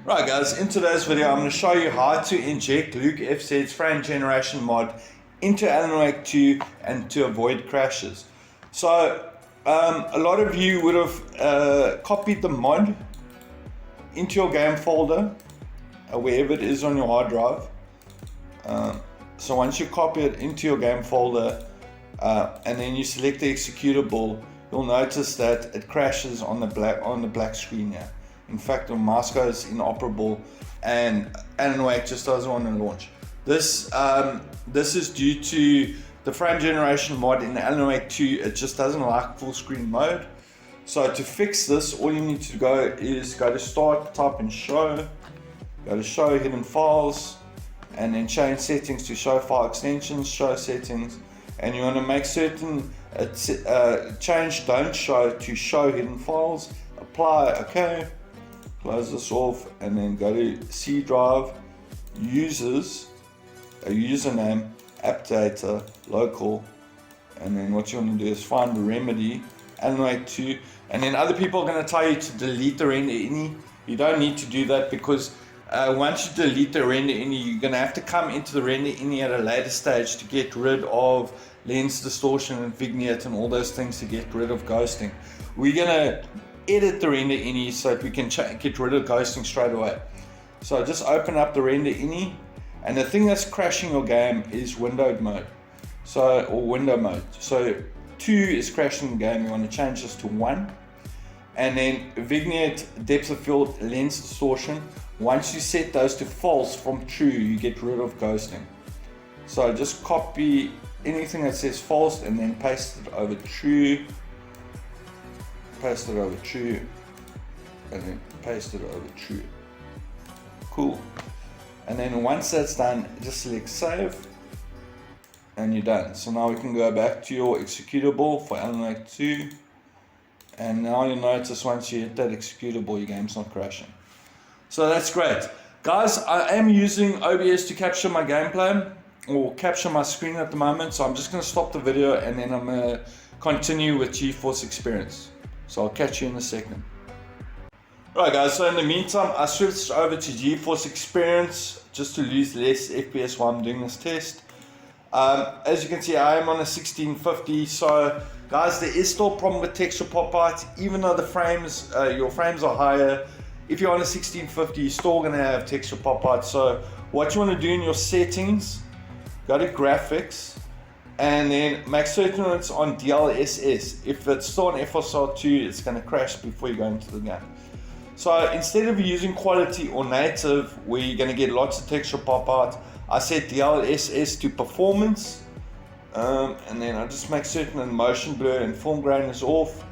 Right guys, in today's video I'm going to show you how to inject LukeFZ's frame generation mod into Alan Wake 2 and to avoid crashes. So a lot of you would have copied the mod into your game folder, wherever it is on your hard drive. So once you copy it into your game folder and then you select the executable, you'll notice that it crashes on the black screen here. In fact, the mouse goes inoperable and Alan Wake just doesn't want to launch. This is due to the frame generation mod in Alan Wake 2. It just doesn't like full screen mode. So to fix this, all you need to go is go to start, type in show, go to show hidden files, and then change settings to show file extensions, show settings, and you want to make certain change don't show to show hidden files, apply, okay. Close this off and then go to C drive, users, a username, app data, local, and then what you want to do is find the remedy, Alan Wake 2, and then other people are going to tell you to delete the render ini. You don't need to do that because once you delete the render ini, you're going to have to come into the render ini at a later stage to get rid of lens distortion and vignette and all those things to get rid of ghosting. We're going to edit the render ini so that we can get rid of ghosting straight away. So just open up the render ini, and the thing that's crashing your game is windowed mode, or window mode. So 2 is crashing the game. You want to change this to 1, and then vignette, depth of field, lens distortion. Once you set those to false from true, you get rid of ghosting. So just copy anything that says false and then paste it over true. Paste it over true, and then paste it over true. Cool. And then once that's done, just select save, and you're done. So now we can go back to your executable for Alan Wake 2, and now you'll notice once you hit that executable, your game's not crashing. So that's great. Guys, I am using OBS to capture my gameplay, or capture my screen at the moment, so I'm just going to stop the video and then I'm going to continue with GeForce Experience. So I'll catch you in a second. Right guys, so in the meantime, I switched over to GeForce Experience just to lose less FPS while I'm doing this test. As you can see, I am on a 1650. So guys, there is still a problem with texture pop out. Even though the frames, your frames are higher, if you're on a 1650, you're still going to have texture pop out. So what you want to do in your settings, go to graphics, and then make certain it's on DLSS. If it's still on FSR2, it's going to crash before you go into the game. So instead of using quality or native, where you're going to get lots of texture pop out, I set DLSS to performance, and then I just make certain that motion blur and film grain is off,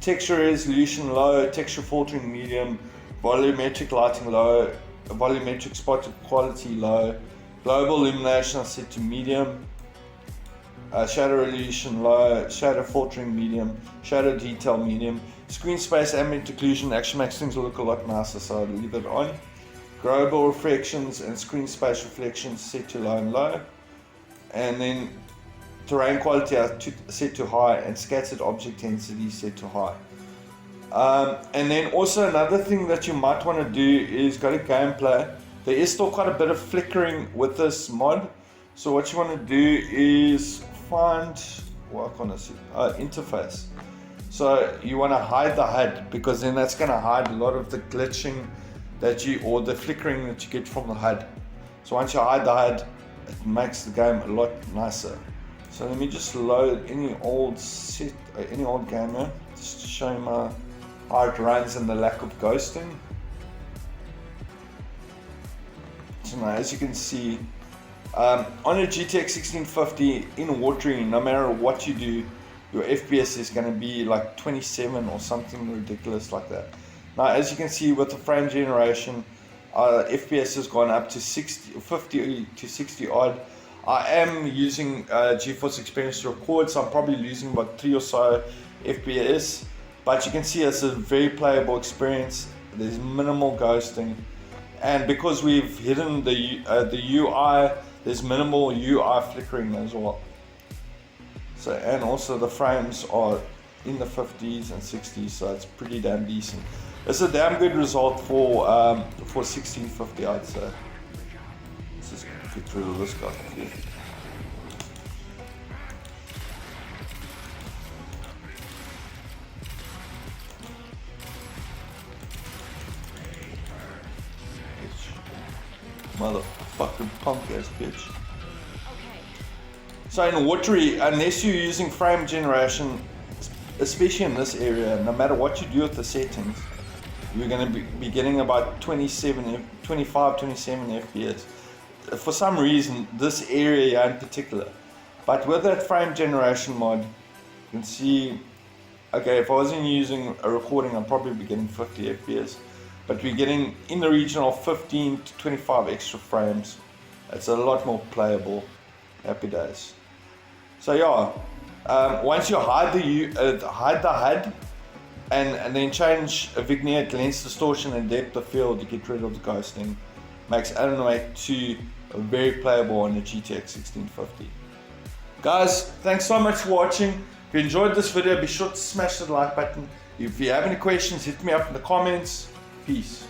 texture resolution low, texture filtering medium, volumetric lighting low, volumetric spot quality low, global illumination I set to medium, shadow resolution low, shadow filtering medium, shadow detail medium, screen space ambient occlusion actually makes things look a lot nicer, so I'll leave it on. Global reflections and screen space reflections set to low and low, and then terrain quality I set to high, and scattered object density set to high. And then also another thing that you might want to do is go to gameplay. There is still quite a bit of flickering with this mod, so what you want to do is find, interface. So you want to hide the HUD, because then that's going to hide a lot of the glitching or the flickering that you get from the HUD. So once you hide the HUD, it makes the game a lot nicer. So let me just load any old game here, just to show you how it runs and the lack of ghosting. So now, as you can see, on a GTX 1650 in watering, no matter what you do, your FPS is going to be like 27 or something ridiculous like that. Now, as you can see with the frame generation, FPS has gone up to 50 to 60 odd. I am using GeForce Experience to record, so I'm probably losing about 3 or so FPS. But you can see it's a very playable experience. There's minimal ghosting. And because we've hidden the UI, there's minimal UI flickering as well. So, and also the frames are in the 50s and 60s, so it's pretty damn decent. It's a damn good result for 1650, I'd say. Let's just get rid of this guy here. Motherfucking punk ass bitch. So in watery, unless you're using frame generation, especially in this area, no matter what you do with the settings, you're going to be getting about 25, 27 FPS. For some reason, this area in particular. But with that frame generation mod, you can see, okay, if I wasn't using a recording, I'd probably be getting 50 FPS. But we're getting in the region of 15 to 25 extra frames. It's a lot more playable. Happy days. So yeah, once you hide the HUD and then change a vignette, lens distortion and depth of field, you get rid of the ghosting. Makes Alan Wake 2 very playable on the GTX 1650. Guys, thanks so much for watching. If you enjoyed this video, be sure to smash the like button. If you have any questions, hit me up in the comments. Peace.